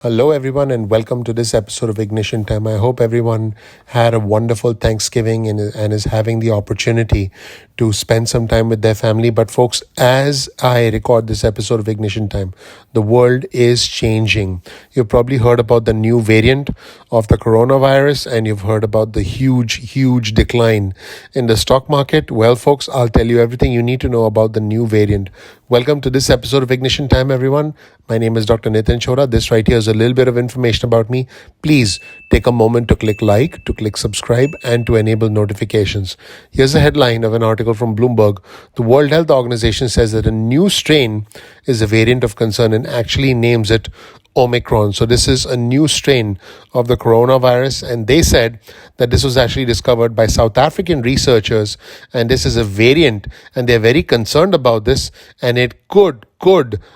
Hello, everyone, and welcome to this episode of Ignition Time. I hope everyone had a wonderful Thanksgiving and is having the opportunity to spend some time with their family. But, folks, as I record this episode of Ignition Time, the world is changing. You've probably heard about the new variant of the coronavirus, and you've heard about the huge decline in the stock market. Well, folks, I'll tell you everything you need to know about the new variant. Welcome to this episode of Ignition Time, everyone. My name is Dr. Chhoda. This right here is a little bit of information about me. Please take a moment to click like, to click subscribe, and to enable notifications. Here's a headline of an article from Bloomberg. The World Health Organization says that a new strain is a variant of concern and actually names it Omicron. So this is a new strain of the coronavirus, and they said that this was actually discovered by South African researchers, and this is a variant, and they're very concerned about this, and it could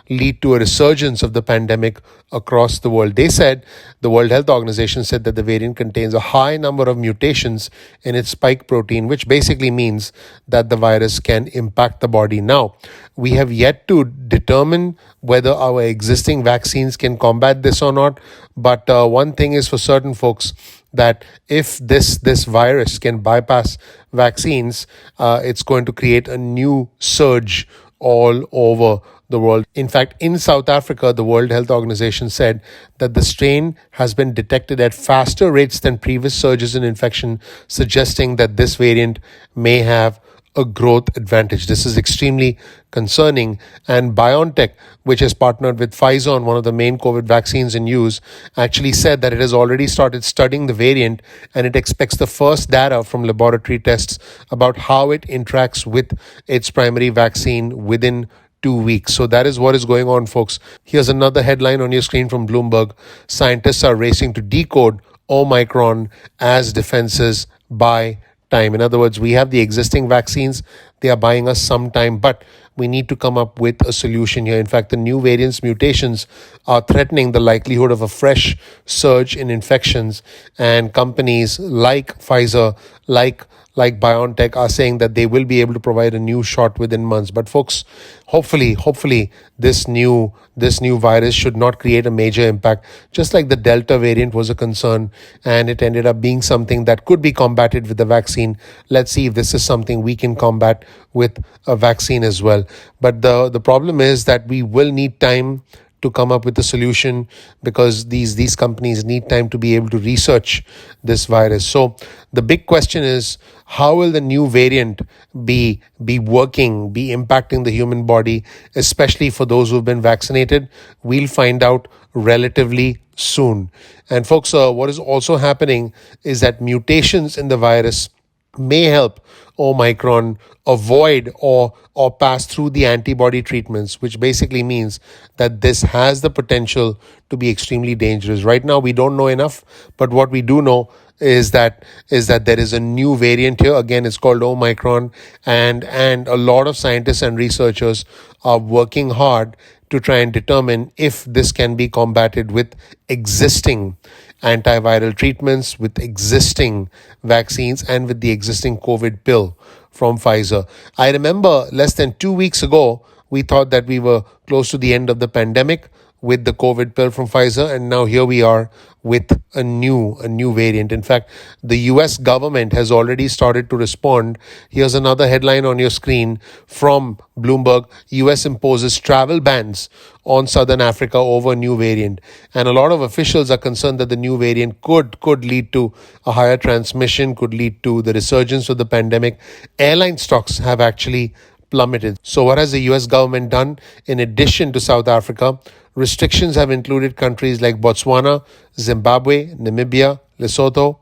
lead to a resurgence of the pandemic across the world. They said, the World Health Organization said that the variant contains a high number of mutations in its spike protein, which basically means that the virus can impact the body. Now, we have yet to determine whether our existing vaccines can combat this or not. But one thing is for certain, folks, that if this virus can bypass vaccines, it's going to create a new surge all over the world. In fact, in South Africa, the World Health Organization said that the strain has been detected at faster rates than previous surges in infection, suggesting that this variant may have a growth advantage. This is extremely concerning. And BioNTech, which has partnered with Pfizer on one of the main COVID vaccines in use, actually said that it has already started studying the variant, and it expects the first data from laboratory tests about how it interacts with its primary vaccine within 2 weeks. So that is what is going on, folks. Here's another headline on your screen from Bloomberg. Scientists are racing to decode Omicron as defenses buy time. In other words, we have the existing vaccines. They are buying us some time, but we need to come up with a solution here. In fact, the new variants mutations are threatening the likelihood of a fresh surge in infections, and companies like Pfizer, like BioNTech are saying that they will be able to provide a new shot within months. But folks, hopefully this new virus should not create a major impact. Just like the Delta variant was a concern and it ended up being something that could be combated with the vaccine. Let's see if this is something we can combat with a vaccine as well. But the problem is that we will need time to come up with a solution, because these companies need time to be able to research this virus. So the big question is, how will the new variant be impacting the human body, especially for those who've been vaccinated? We'll find out relatively soon. And folks, what is also happening is that mutations in the virus may help Omicron avoid or pass through the antibody treatments, which basically means that this has the potential to be extremely dangerous. Right now, we don't know enough, but what we do know is that there is a new variant here. Again, it's called Omicron, and a lot of scientists and researchers are working hard to try and determine if this can be combated with existing antiviral treatments, with existing vaccines, and with the existing COVID pill from Pfizer. I remember less than 2 weeks ago, we thought that we were close to the end of the pandemic with the COVID pill from Pfizer, and now here we are with a new variant. In fact, the US government has already started to respond. Here's another headline on your screen from Bloomberg. US imposes travel bans on Southern Africa over new variant. And a lot of officials are concerned that the new variant could lead to a higher transmission, could lead to the resurgence of the pandemic. Airline stocks have actually plummeted. So what has the US government done? In addition to South Africa, restrictions have included countries like Botswana, Zimbabwe, Namibia, Lesotho,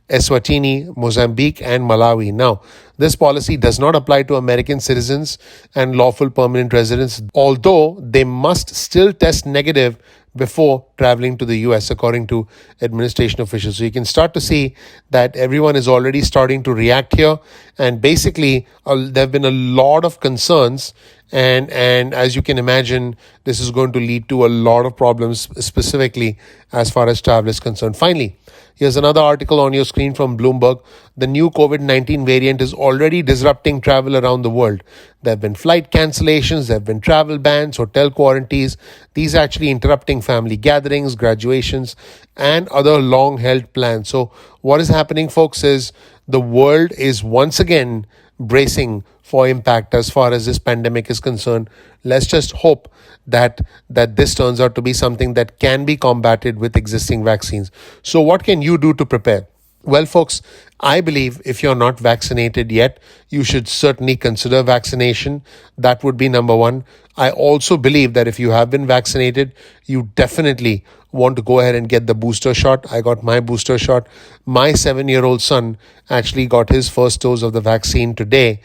Eswatini, Mozambique, and Malawi. Now, this policy does not apply to American citizens and lawful permanent residents, although they must still test negative before traveling to the US, according to administration officials. So you can start to see that everyone is already starting to react here. And basically, there have been a lot of concerns And as you can imagine, this is going to lead to a lot of problems, specifically as far as travel is concerned. Finally, here's another article on your screen from Bloomberg. The new COVID-19 variant is already disrupting travel around the world. There have been flight cancellations, there have been travel bans, hotel quarantines. These are actually interrupting family gatherings, graduations, and other long held plans. So, what is happening, folks, is the world is once again bracing for impact as far as this pandemic is concerned. Let's just hope that this turns out to be something that can be combated with existing vaccines. So what can you do to prepare? Well, folks, I believe if you're not vaccinated yet, you should certainly consider vaccination. That would be number one. I also believe that if you have been vaccinated, you definitely want to go ahead and get the booster shot. I got my booster shot. My 7-year-old son actually got his first dose of the vaccine today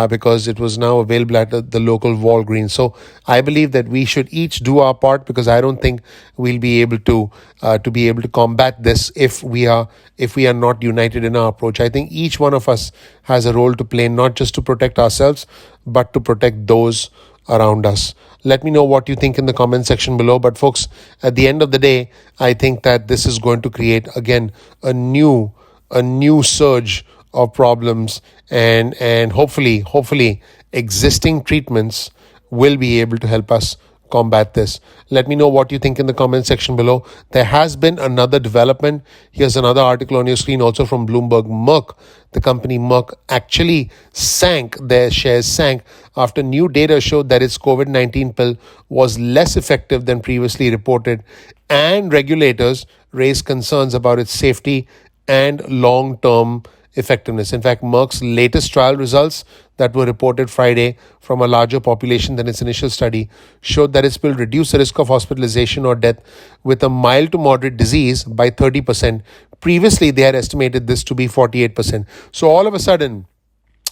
because it was now available at the local Walgreens. So I believe that we should each do our part, because I don't think we'll be able to combat this if we are not united in our approach. I think each one of us has a role to play, not just to protect ourselves, but to protect those around us. Let me know what you think in the comment section below. But folks, at the end of the day, I think that this is going to create again a new surge of problems, and hopefully existing treatments will be able to help us combat this. Let me know what you think in the comment section below. There has been another development. Here's another article on your screen, also from Bloomberg. Merck, the company Merck, actually their shares sank after new data showed that its COVID-19 pill was less effective than previously reported, and regulators raised concerns about its safety and long-term effectiveness. In fact, Merck's latest trial results that were reported Friday from a larger population than its initial study showed that its pill reduced the risk of hospitalization or death with a mild to moderate disease by 30%. Previously, they had estimated this to be 48%. So all of a sudden,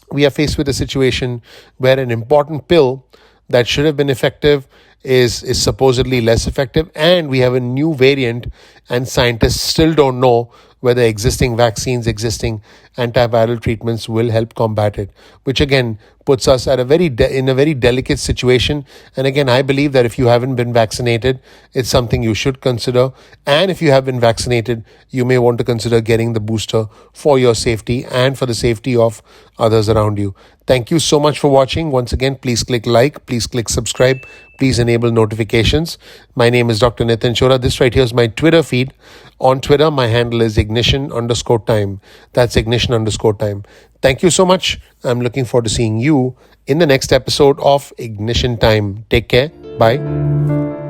we are faced with a situation where an important pill that should have been effective is supposedly less effective, and we have a new variant, and scientists still don't know whether existing vaccines, existing antiviral treatments will help combat it, which again puts us at in a very delicate situation. And again, I believe that if you haven't been vaccinated, it's something you should consider. And if you have been vaccinated, you may want to consider getting the booster for your safety and for the safety of others around you. Thank you so much for watching. Once again, please click like, please click subscribe, please enable notifications. My name is Dr. Nitin Chhoda. This right here is my Twitter feed. On Twitter, my handle is ignition_time. That's ignition_time. Thank you so much. I'm looking forward to seeing you in the next episode of Ignition Time. Take care. Bye.